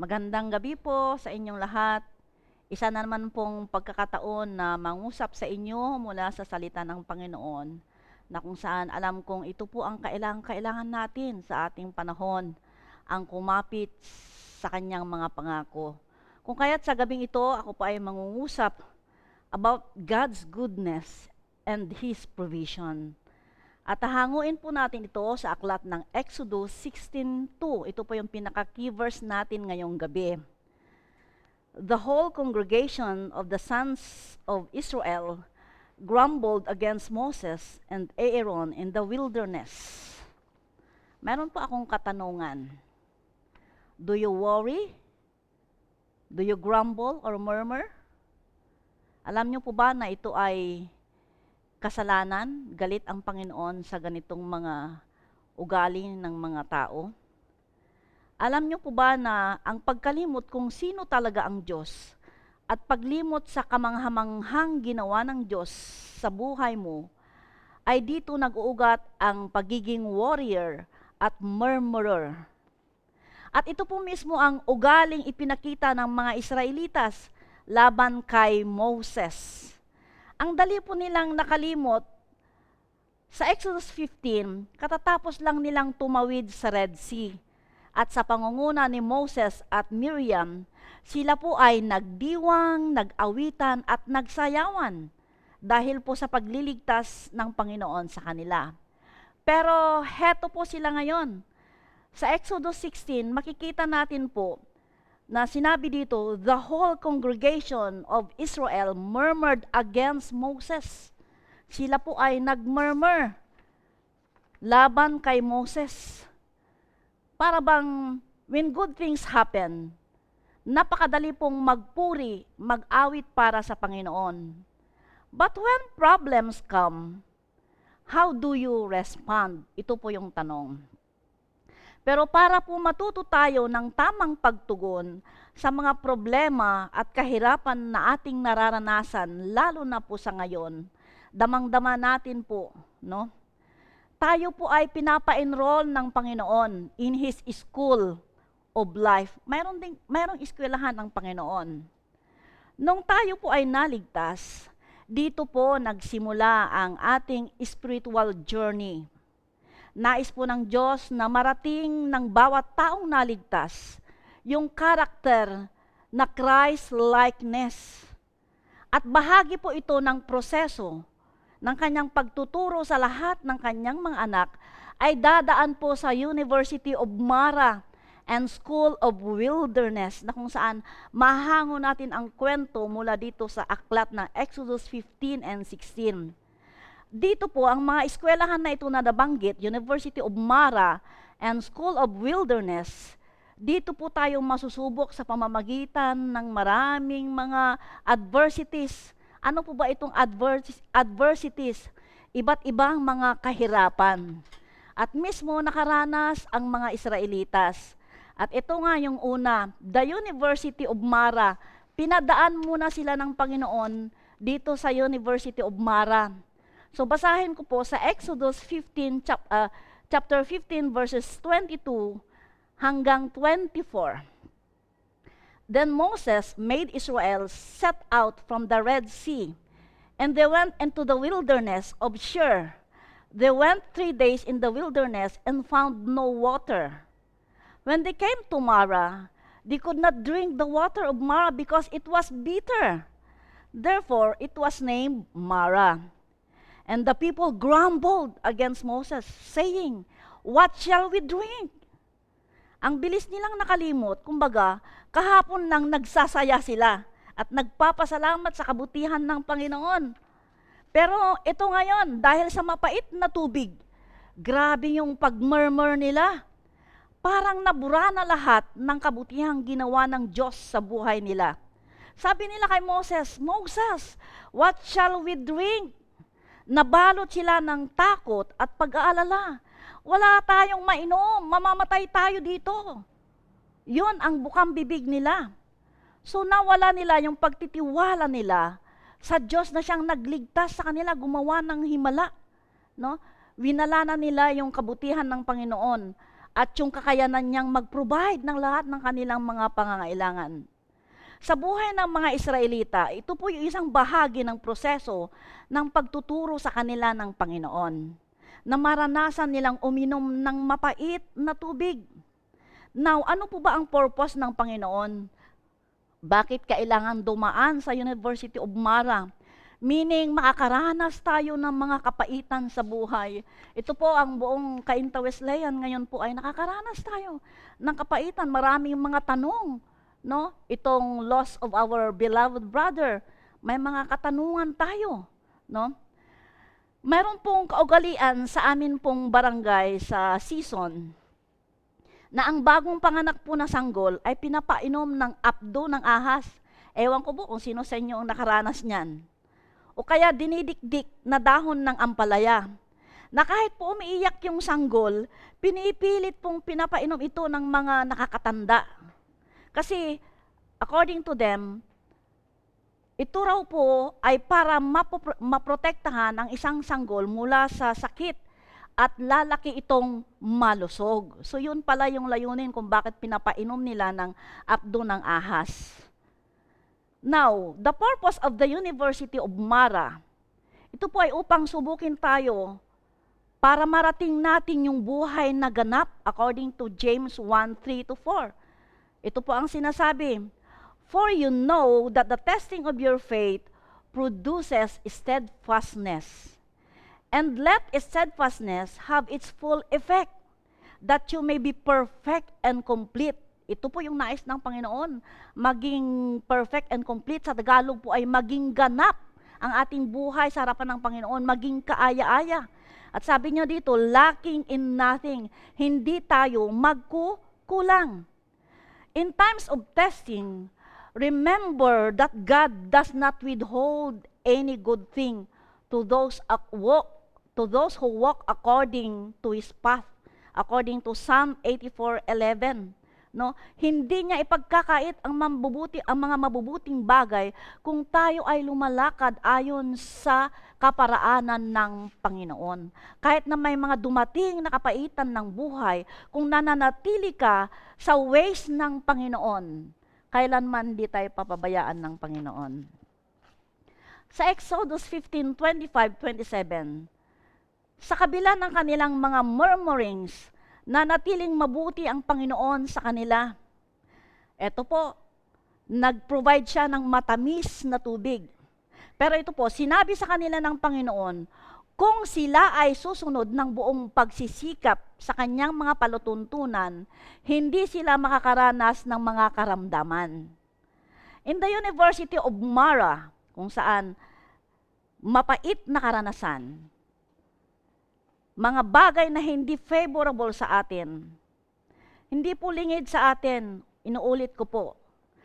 Magandang gabi po sa inyong lahat. Isa na naman pong pagkakataon na mangusap sa inyo mula sa salita ng Panginoon na kung saan alam kong ito po ang kailangan natin sa ating panahon, ang kumapit sa kanyang mga pangako. Kung kaya't sa gabing ito, ako pa ay mangungusap about God's goodness and His provision. At hahanguin po natin ito sa aklat ng Exodus 16:2. Ito po yung pinaka-key verse natin ngayong gabi. The whole congregation of the sons of Israel grumbled against Moses and Aaron in the wilderness. Meron po akong katanungan. Do you worry? Do you grumble or murmur? Alam niyo po ba na ito ay kasalanan, galit ang Panginoon sa ganitong mga ugali ng mga tao? Alam niyo po ba na ang pagkalimot kung sino talaga ang Diyos at paglimot sa kamanghamanghang ginawa ng Diyos sa buhay mo, ay dito nag-uugat ang pagiging warrior at murmurer. At ito po mismo ang ugaling ipinakita ng mga Israelitas laban kay Moses. Ang dali po nilang nakalimot sa Exodus 15, katatapos lang nilang tumawid sa Red Sea. At sa pangunguna ni Moses at Miriam, sila po ay nagdiwang, nag-awitan at nagsayawan dahil po sa pagliligtas ng Panginoon sa kanila. Pero heto po sila ngayon. Sa Exodus 16, makikita natin po na sinabi dito, the whole congregation of Israel murmured against Moses. Sila po ay nagmurmur laban kay Moses. Para bang when good things happen, napakadali pong magpuri, mag-awit para sa Panginoon. But when problems come, how do you respond? Ito po yung tanong. Pero para po matuto tayo ng tamang pagtugon sa mga problema at kahirapan na ating nararanasan, lalo na po sa ngayon, damang-dama natin po, no? Tayo po ay pinapa-enroll ng Panginoon in His school of life. Mayroong eskwelahan ng Panginoon. Nung tayo po ay naligtas, dito po nagsimula ang ating spiritual journey. Nais po ng Diyos na marating ng bawat taong naligtas yung karakter na Christ-likeness. At bahagi po ito ng proseso ng kanyang pagtuturo sa lahat ng kanyang mga anak ay dadaan po sa University of Mara and School of Wilderness na kung saan mahango natin ang kwento mula dito sa aklat ng Exodus 15 and 16. Dito po, ang mga eskwelahan na ito na nabanggit, University of Mara and School of Wilderness, dito po tayo masusubok sa pamamagitan ng maraming mga adversities. Ano po ba itong adversities? Iba't ibang mga kahirapan. At mismo nakaranas ang mga Israelitas. At ito nga yung una, the University of Mara. Pinadaan muna sila ng Panginoon dito sa University of Mara. So basahin ko po sa Exodus 15, chapter 15 verses 22 hanggang 24. Then Moses made Israel set out from the Red Sea, and they went into the wilderness of Shur. They went 3 days in the wilderness and found no water. When they came to Mara, they could not drink the water of Mara because it was bitter. Therefore, it was named Mara. And the people grumbled against Moses, saying, "What shall we drink?" Ang bilis nilang nakalimot, kumbaga, kahapon lang nagsasaya sila at nagpapasalamat sa kabutihan ng Panginoon. Pero ito ngayon, dahil sa mapait na tubig, grabe yung pagmurmur nila. Parang nabura na lahat ng kabutihang ginawa ng Diyos sa buhay nila. Sabi nila kay Moses, "Moses, what shall we drink?" Nabalot sila ng takot at pag-aalala. Wala tayong mainom, mamamatay tayo dito. Yun ang bukang bibig nila. So nawala nila yung pagtitiwala nila sa Diyos na siyang nagligtas sa kanila, gumawa ng himala. No? Winala na nila yung kabutihan ng Panginoon at yung kakayanan niyang mag-provide ng lahat ng kanilang mga pangangailangan. Sa buhay ng mga Israelita, ito po yung isang bahagi ng proseso ng pagtuturo sa kanila ng Panginoon, na maranasan nilang uminom ng mapait na tubig. Now, ano po ba ang purpose ng Panginoon? Bakit kailangan dumaan sa University of Mara? Meaning, makakaranas tayo ng mga kapaitan sa buhay. Ito po ang buong Cainta Wesleyan ngayon po ay nakakaranas tayo ng kapaitan. Maraming mga tanong, no? Itong loss of our beloved brother. May mga katanungan tayo, no? Mayroon pong kaugalian sa amin pong barangay sa season na ang bagong panganak po na sanggol ay pinapainom ng apdo ng ahas. Ewan ko po kung sino sa inyo ang nakaranas niyan. O kaya dinidikdik na dahon ng ampalaya. Na kahit po umiiyak yung sanggol, pinipilit pong pinapainom ito ng mga nakakatanda. Kasi according to them, ito raw po ay para maprotektahan ang isang sanggol mula sa sakit at lalaki itong malusog. So yun pala yung layunin kung bakit pinapainom nila ng apdo ng ahas. Now, the purpose of the University of Mara, ito po ay upang subukin tayo para marating natin yung buhay na ganap according to James 1:3-4. Ito po ang sinasabi, "For you know that the testing of your faith produces steadfastness. And let steadfastness have its full effect, that you may be perfect and complete." Ito po yung nais ng Panginoon, maging perfect and complete. Sa Tagalog po ay maging ganap ang ating buhay sa harapan ng Panginoon, maging kaaya-aya. At sabi niya dito, lacking in nothing, hindi tayo magkukulang. In times of testing, remember that God does not withhold any good thing to those who walk according to His path, according to Psalm 84:11. No, hindi niya ipagkakait ang mga mabubuting bagay kung tayo ay lumalakad ayon sa kaparaanan ng Panginoon. Kahit na may mga dumating na kapaitan ng buhay, kung nananatili ka sa ways ng Panginoon, kailanman di tayo papabayaan ng Panginoon. Sa Exodus 15:25-27, sa kabila ng kanilang mga murmurings, na natiling mabuti ang Panginoon sa kanila. Ito po, nag-provide siya ng matamis na tubig. Pero ito po, sinabi sa kanila ng Panginoon, kung sila ay susunod ng buong pagsisikap sa kanyang mga palutuntunan, hindi sila makakaranas ng mga karamdaman. In the University of Mara, kung saan mapait na karanasan, mga bagay na hindi favorable sa atin, hindi po lingid sa atin, inuulit ko po,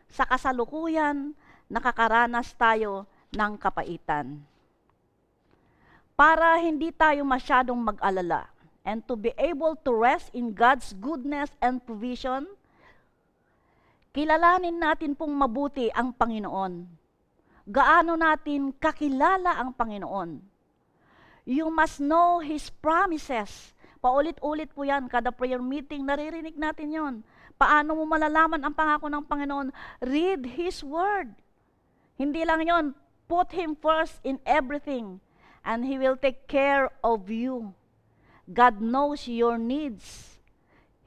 sa kasalukuyan, nakakaranas tayo ng kapaitan. Para hindi tayo masyadong mag-alala, and to be able to rest in God's goodness and provision, kilalanin natin pong mabuti ang Panginoon. Gaano natin kakilala ang Panginoon? You must know His promises. Paulit-ulit po yan, kada prayer meeting, naririnig natin yon. Paano mo malalaman ang pangako ng Panginoon? Read His Word. Hindi lang yon, put Him first in everything, and He will take care of you. God knows your needs.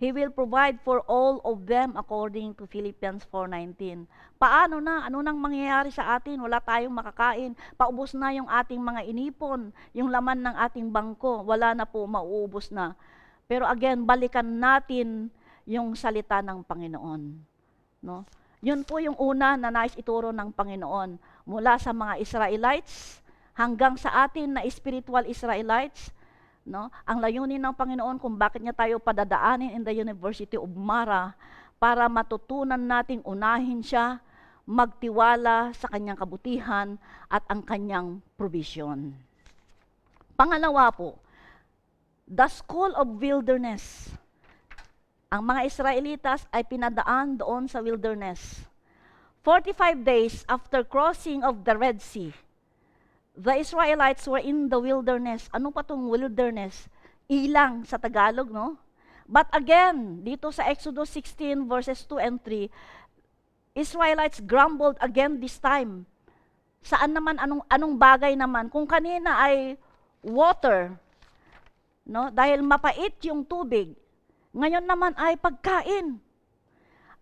He will provide for all of them according to Philippians 4:19. Paano na? Ano nang mangyayari sa atin? Wala tayong makakain. Paubos na yung ating mga inipon. Yung laman ng ating bangko, wala na po, mauubos na. Pero again, balikan natin yung salita ng Panginoon. No? Yun po yung una na nais ituro ng Panginoon. Mula sa mga Israelites hanggang sa atin na spiritual Israelites, no? Ang layunin ng Panginoon kung bakit niya tayo padadaanin in the University of Mara, para matutunan nating unahin siya, magtiwala sa kanyang kabutihan at ang kanyang provision. Pangalawa po, the school of wilderness. Ang mga Israelitas ay pinadaan doon sa wilderness. 45 days after crossing of the Red Sea, the Israelites were in the wilderness. Ano pa tong wilderness? Ilang sa Tagalog, no? But again, dito sa Exodus 16 verses 2 and 3, Israelites grumbled again this time. Saan naman, anong bagay naman? Kung kanina ay water, no? Dahil mapait yung tubig. Ngayon naman ay pagkain.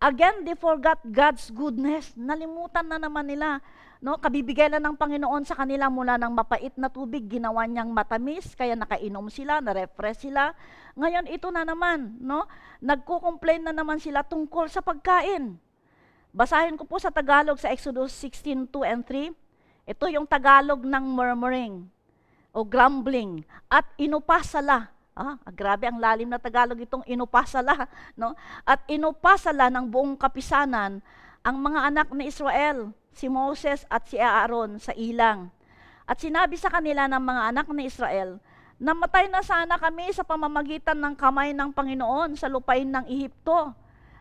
Again, they forgot God's goodness. Nalimutan na naman nila. No? Kabibigay lang ng Panginoon sa kanila mula ng mapait na tubig, ginawa niyang matamis, kaya nakainom sila, na-refresh sila. Ngayon, ito na naman. No? Nagko-complain na naman sila tungkol sa pagkain. Basahin ko po sa Tagalog sa Exodus 16:2 and 3. Ito yung Tagalog ng murmuring o grumbling. At inupasala. Grabe ang lalim na Tagalog itong inupasala. No? At inupasala ng buong kapisanan ang mga anak ni Israel, si Moses at si Aaron sa ilang. At sinabi sa kanila ng mga anak ni Israel, namatay na sana kami sa pamamagitan ng kamay ng Panginoon sa lupain ng Ehipto,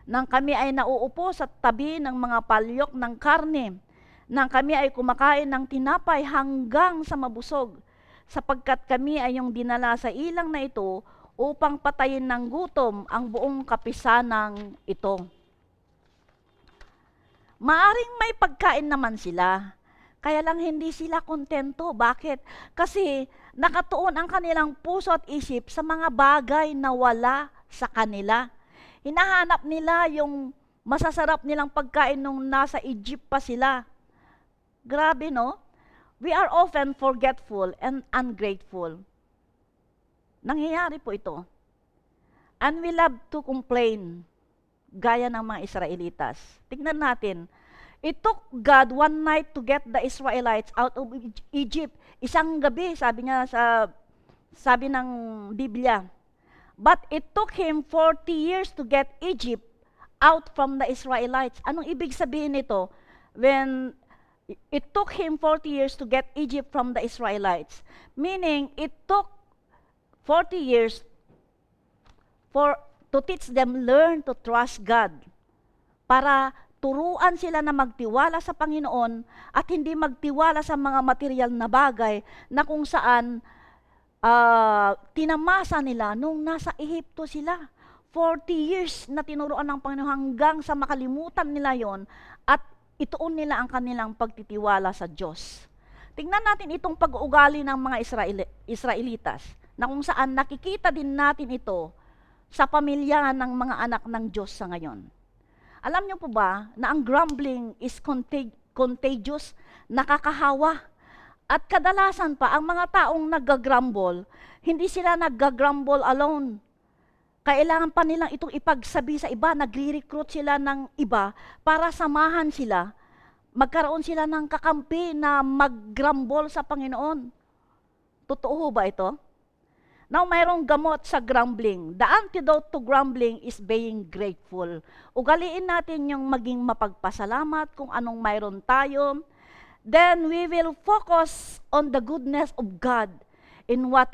nang kami ay nauupo sa tabi ng mga palyok ng karne, nang kami ay kumakain ng tinapay hanggang sa mabusog, sapagkat kami ay yung dinala sa ilang na ito upang patayin ng gutom ang buong kapisanang ito. Maaring may pagkain naman sila, kaya lang hindi sila kontento. Bakit? Kasi nakatuon ang kanilang puso at isip sa mga bagay na wala sa kanila. Hinahanap nila yung masasarap nilang pagkain nung nasa Egypt pa sila. Grabe, no? We are often forgetful and ungrateful. Nangyayari po ito. And we love to complain, gaya ng mga Israelitas. Tignan natin. It took God one night to get the Israelites out of Egypt. Isang gabi, sabi ng Biblia. But it took him 40 years to get Egypt out from the Israelites. Anong ibig sabihin nito? When it took him 40 years to get Egypt from the Israelites. Meaning, it took 40 years to teach them learn to trust God. Para turuan sila na magtiwala sa Panginoon at hindi magtiwala sa mga material na bagay na kung saan tinamasa nila nung nasa Ehipto sila. 40 years na tinuruan ng Panginoon hanggang sa makalimutan nila yon at ituon nila ang kanilang pagtitiwala sa Diyos. Tingnan natin itong pag-uugali ng mga Israelitas na kung saan nakikita din natin ito sa pamilya ng mga anak ng Diyos sa ngayon. Alam niyo po ba na ang grumbling is contagious, nakakahawa. At kadalasan pa, ang mga taong nag-grumble, hindi sila nag-grumble alone. Kailangan pa nilang itong ipagsabi sa iba, nagre-recruit sila ng iba para samahan sila, magkaroon sila ng kakampi na mag-grumble sa Panginoon. Totoo ba ito? Now, mayroong gamot sa grumbling. The antidote to grumbling is being grateful. Ugaliin natin yung maging mapagpasalamat kung anong mayroon tayo. Then we will focus on the goodness of God in what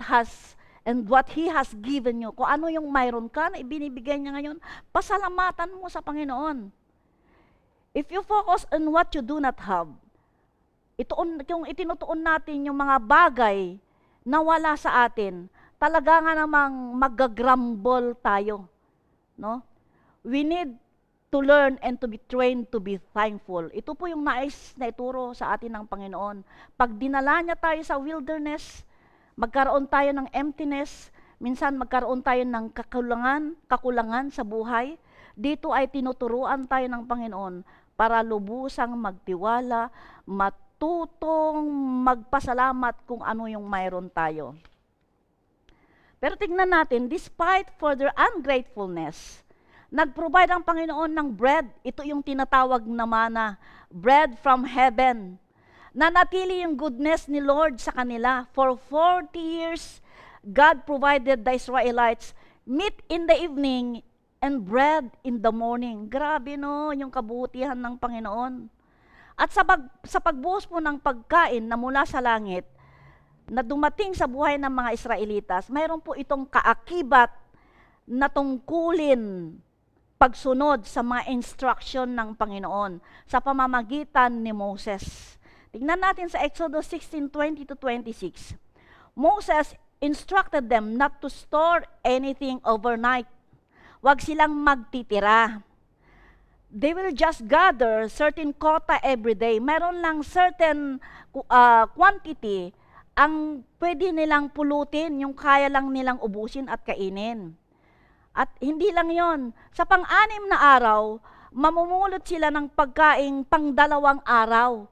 He has given you. Kung ano yung mayroon ka na ibinibigay niya ngayon, pasalamatan mo sa Panginoon. If you focus on what you do not have, yung itinutuon natin yung mga bagay na wala sa atin, talaga nga namang mag-grumble tayo. No? We need to learn and to be trained to be thankful. Ito po yung nais na ituro sa atin ng Panginoon. Pag dinala niya tayo sa wilderness, magkaroon tayo ng emptiness, minsan magkaroon tayo ng kakulangan sa buhay, dito ay tinuturuan tayo ng Panginoon para lubusang magtiwala, matutong magpasalamat kung ano yung mayroon tayo. Pero tignan natin, despite for their ungratefulness, nag-provide ang Panginoon ng bread. Ito yung tinatawag na mana, bread from heaven. Nanatili yung goodness ni Lord sa kanila. For 40 years, God provided the Israelites meat in the evening and bread in the morning. Grabe no, yung kabutihan ng Panginoon. At sa pagbuhos po ng pagkain na mula sa langit, na dumating sa buhay ng mga Israelitas, mayroon po itong kaakibat na tungkulin pagsunod sa mga instruction ng Panginoon sa pamamagitan ni Moses. Tingnan natin sa Exodus 16:20-26. Moses instructed them not to store anything overnight. Huwag silang magtitira. They will just gather certain quota every day. Meron lang certain quantity ang pwede nilang pulutin, yung kaya lang nilang ubusin at kainin. At hindi lang yon, sa pang-anim na araw, mamumulot sila ng pagkain pang 2 araw.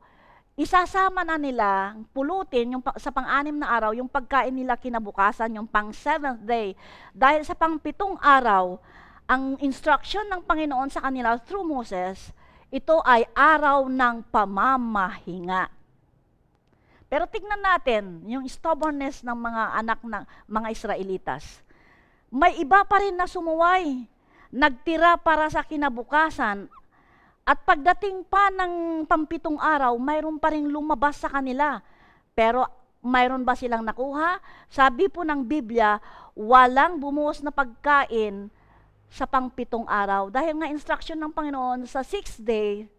Isasama na nila, pulutin yung sa pang-anim na araw, yung pagkain nila kinabukasan, yung pang 7th day. Dahil sa pang 7 araw, ang instruction ng Panginoon sa kanila through Moses, ito ay araw ng pamamahinga. Pero tignan natin yung stubbornness ng mga anak ng mga Israelitas. May iba pa rin na sumuway, nagtira para sa kinabukasan, at pagdating pa ng pang-7 araw, mayroon pa rin lumabas sa kanila. Pero mayroon ba silang nakuha? Sabi po ng Biblia, walang bumuhos na pagkain sa pang-7 araw. Dahil nga instruction ng Panginoon, sa 6th day,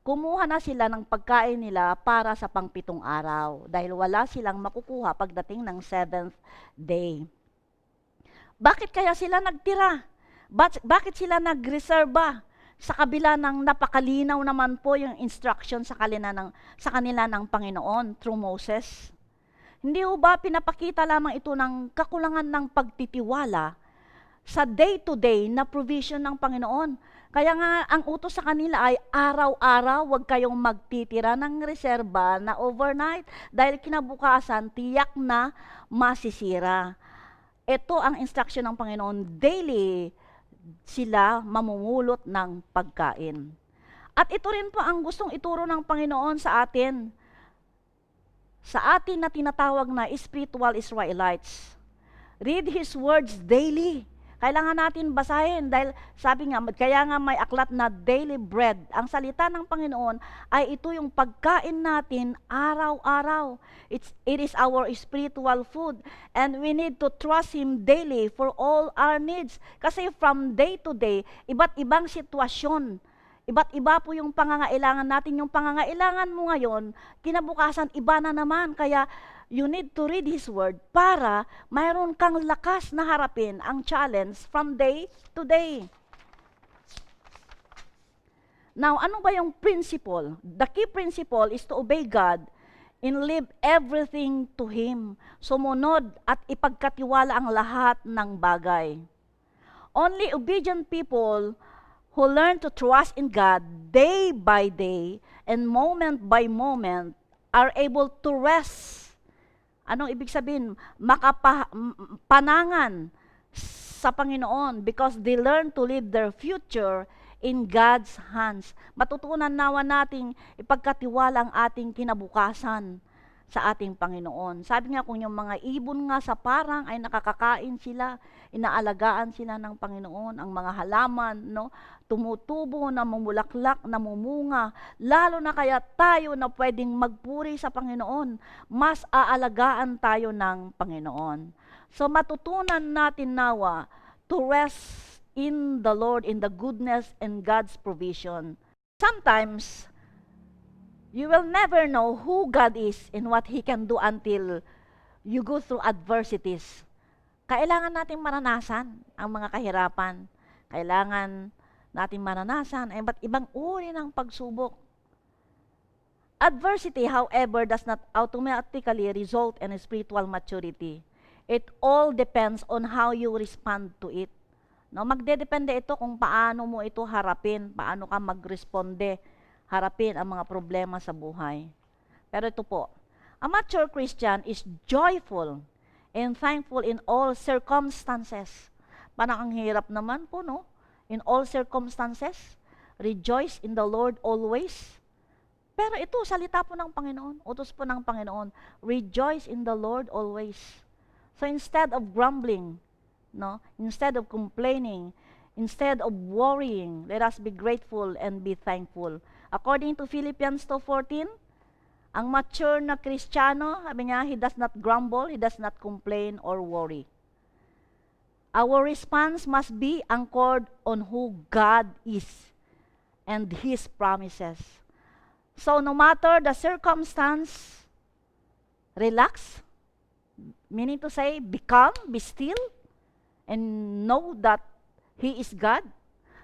kumuha na sila ng pagkain nila para sa pang-7 araw. Dahil wala silang makukuha pagdating ng 7th day. Bakit kaya sila nagtira? Bakit sila nagreserba? Sa kabila ng napakalinaw naman po yung instruction sa kanila ng Panginoon through Moses. Hindi ho ba pinapakita lamang ito ng kakulangan ng pagtitiwala sa day-to-day na provision ng Panginoon? Kaya nga ang utos sa kanila ay araw-araw, huwag kayong magtitira ng reserba na overnight dahil kinabukasan tiyak na masisira. Ito ang instruction ng Panginoon, daily sila mamumulot ng pagkain. At ito rin po ang gustong ituro ng Panginoon sa atin na tinatawag na spiritual Israelites. Read His words daily. Kailangan natin basahin dahil sabi nga, kaya nga may aklat na daily bread. Ang salita ng Panginoon ay ito yung pagkain natin araw-araw. It is our spiritual food and we need to trust Him daily for all our needs. Kasi from day to day, iba't ibang sitwasyon, iba't iba po yung pangangailangan natin. Yung pangangailangan mo ngayon, kinabukasan iba na naman. Kaya you need to read His Word para mayroon kang lakas na harapin ang challenge from day to day. Now, ano ba yung principle? The key principle is to obey God and leave everything to Him. Sumunod at ipagkatiwala ang lahat ng bagay. Only obedient people who learn to trust in God day by day and moment by moment are able to rest. Anong ibig sabihin? Makapanangan sa Panginoon because they learn to live their future in God's hands. Matutunan nawa nating ipagkatiwala ang ating kinabukasan sa ating Panginoon. Sabi nga kung yung mga ibon nga sa parang ay nakakakain sila, inaalagaan sila ng Panginoon, ang mga halaman, no, tumutubo, namumulaklak, namumunga, lalo na kaya tayo na pwedeng magpuri sa Panginoon, mas aalagaan tayo ng Panginoon. So matutunan natin nawa to rest in the Lord, in the goodness and God's provision. Sometimes, you will never know who God is and what He can do until you go through adversities. Kailangan natin maranasan ang mga kahirapan. Kailangan natin maranasan ang iba't ibang uri ng pagsubok. Adversity, however, does not automatically result in spiritual maturity. It all depends on how you respond to it. No, magdedepende ito kung paano mo ito harapin, paano ka magresponde, harapin ang mga problema sa buhay. Pero ito po, a mature Christian is joyful and thankful in all circumstances. Parang ang hirap naman po, no? In all circumstances, rejoice in the Lord always. Pero ito, salita po ng Panginoon, utos po ng Panginoon, rejoice in the Lord always. So instead of grumbling, no, instead of complaining, instead of worrying, let us be grateful and be thankful. According to Philippians 2:14, ang mature na Kristiyano, sabi niya, he does not grumble, he does not complain or worry. Our response must be anchored on who God is and His promises. So no matter the circumstance, relax, meaning to say, be calm, be still, and know that He is God.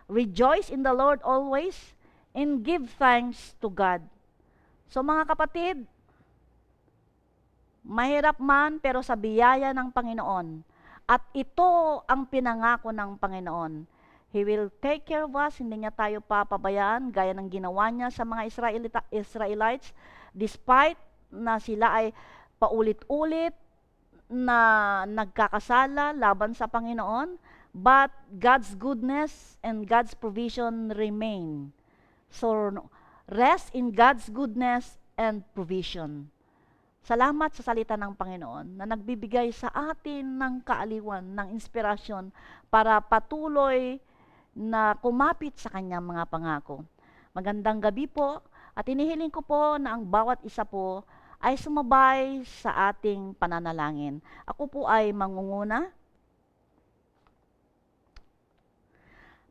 Rejoice in the Lord always and give thanks to God. So mga kapatid, mahirap man pero sa biyaya ng Panginoon. At ito ang pinangako ng Panginoon. He will take care of us, hindi niya tayo papabayaan gaya ng ginawa niya sa mga Israelites despite na sila ay paulit-ulit na nagkakasala laban sa Panginoon, but God's goodness and God's provision remain. So, rest in God's goodness and provision. Salamat sa salita ng Panginoon na nagbibigay sa atin ng kaaliwan, ng inspirasyon para patuloy na kumapit sa kanyang mga pangako. Magandang gabi po at inihiling ko po na ang bawat isa po ay sumabay sa ating pananalangin. Ako po ay mangunguna.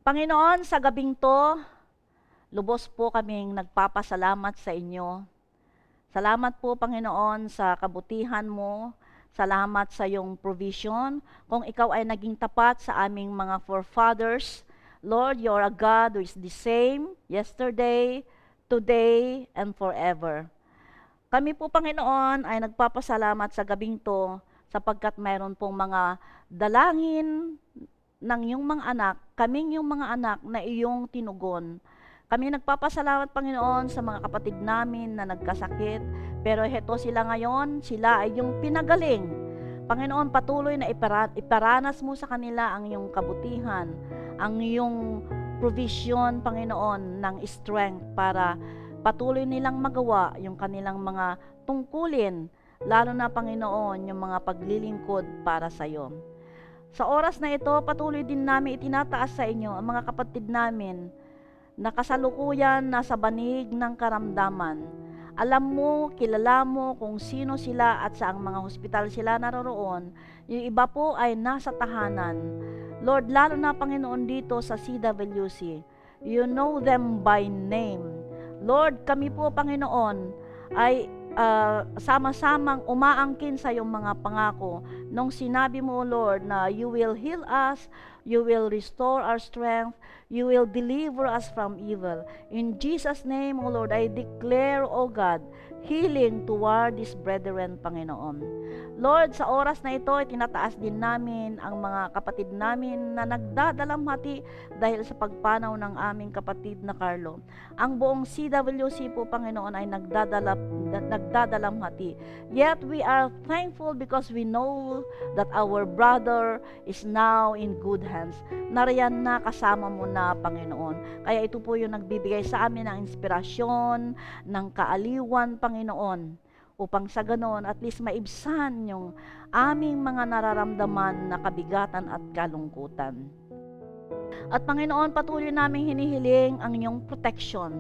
Panginoon, sa gabing to, lubos po kaming nagpapasalamat sa inyo. Salamat po, Panginoon, sa kabutihan mo. Salamat sa iyong provision. Kung ikaw ay naging tapat sa aming mga forefathers, Lord, you are a God who is the same yesterday, today, and forever. Kami po, Panginoon, ay nagpapasalamat sa gabing to sapagkat mayroon pong mga dalangin ng iyong mga anak, kaming iyong mga anak na iyong tinugon. Kami nagpapasalamat, Panginoon, sa mga kapatid namin na nagkasakit, pero heto sila ngayon, sila ay yung pinagaling. Panginoon, patuloy na iparanas mo sa kanila ang iyong kabutihan, ang iyong provision, Panginoon, ng strength para patuloy nilang magawa yung kanilang mga tungkulin, lalo na, Panginoon, yung mga paglilingkod para sa iyo. Sa oras na ito, patuloy din namin itinataas sa inyo ang mga kapatid namin na kasalukuyan nasa banig ng karamdaman. Alam mo, kilala mo kung sino sila at saang mga hospital sila naroroon. Yung iba po ay nasa tahanan. Lord, lalo na, Panginoon, dito sa CWC, you know them by name. Lord, kami po, Panginoon, ay sama-samang umaangkin sa iyong mga pangako. Nung sinabi mo, Lord, na you will heal us, you will restore our strength, you will deliver us from evil. In Jesus' name, O Lord, I declare, O God, healing toward these brethren, Panginoon. Lord, sa oras na ito, itinataas din namin ang mga kapatid namin na nagdadalamhati dahil sa pagpanaw ng aming kapatid na Carlo. Ang buong CWC po, Panginoon, ay nagdadalamhati. Yet we are thankful because we know that our brother is now in good hands. Nariyan na, kasama mo na, Panginoon. Kaya ito po yung nagbibigay sa amin ng inspirasyon, ng kaaliwan, Panginoon, upang sa ganon at least maibsan yung aming mga nararamdaman na kabigatan at kalungkutan. At Panginoon, patuloy naming hinihiling ang iyong protection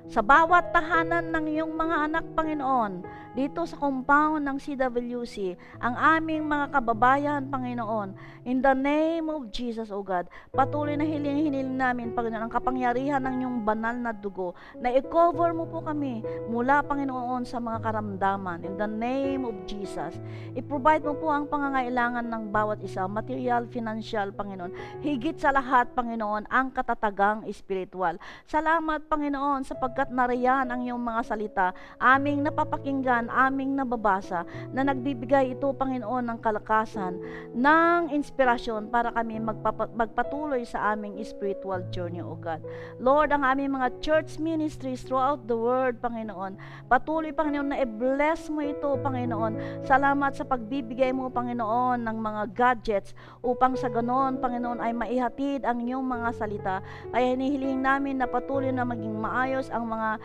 sa bawat tahanan ng iyong mga anak, Panginoon, dito sa compound ng CWC, ang aming mga kababayan, Panginoon, in the name of Jesus, O God, patuloy na hiling namin, Panginoon, ang kapangyarihan ng iyong banal na dugo, na i-cover mo po kami mula, Panginoon, sa mga karamdaman, in the name of Jesus. I-provide mo po ang pangangailangan ng bawat isa, material, financial, Panginoon, higit sa lahat, Panginoon, ang katatagang espiritual. Salamat, Panginoon, sapagkat nariyan ang iyong mga salita, aming napapakinggan, aming nababasa, na nagbibigay ito, Panginoon, ng kalakasan, ng inspirasyon para kami magpatuloy sa aming spiritual journey, O God. Lord, ang aming mga church ministries throughout the world, Panginoon, patuloy, Panginoon, na i-bless mo ito, Panginoon. Salamat sa pagbibigay mo, Panginoon, ng mga gadgets upang sa ganon, Panginoon, ay maihatid ang iyong mga salita. Kaya hinihiling namin na patuloy na maging maayos ang mga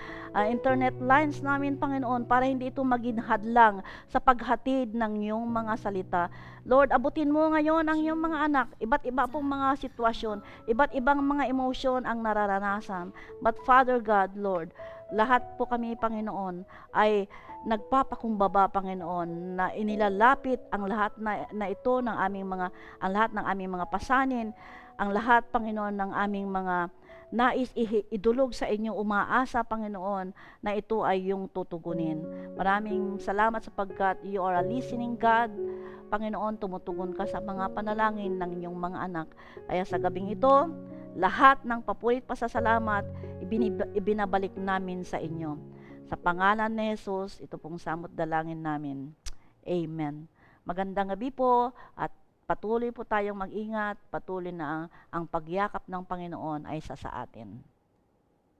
internet lines namin, Panginoon, para hindi ito maging hadlang sa paghatid ng iyong mga salita. Lord, abutin mo ngayon ang iyong mga anak, iba't iba pong mga sitwasyon, iba't ibang mga emosyon ang nararanasan. But Father God, Lord, lahat po kami, Panginoon, ay nagpapakumbaba, Panginoon, na inilalapit ang lahat na ito ng aming mga, ang lahat ng aming mga pasanin, ang lahat, Panginoon, ng aming mga nais idulog sa inyo, umaasa, Panginoon, na ito ay yung tutugunin. Maraming salamat sapagkat you are a listening God. Panginoon, tumutugon ka sa mga panalangin ng inyong mga anak. Kaya sa gabing ito, lahat ng papurit pasasalamat, ibinabalik namin sa inyo. Sa pangalan ni Jesus, ito pong samot dalangin namin. Amen. Magandang gabi po at patuloy po tayong mag-ingat, patuloy na ang pagyakap ng Panginoon ay sa atin.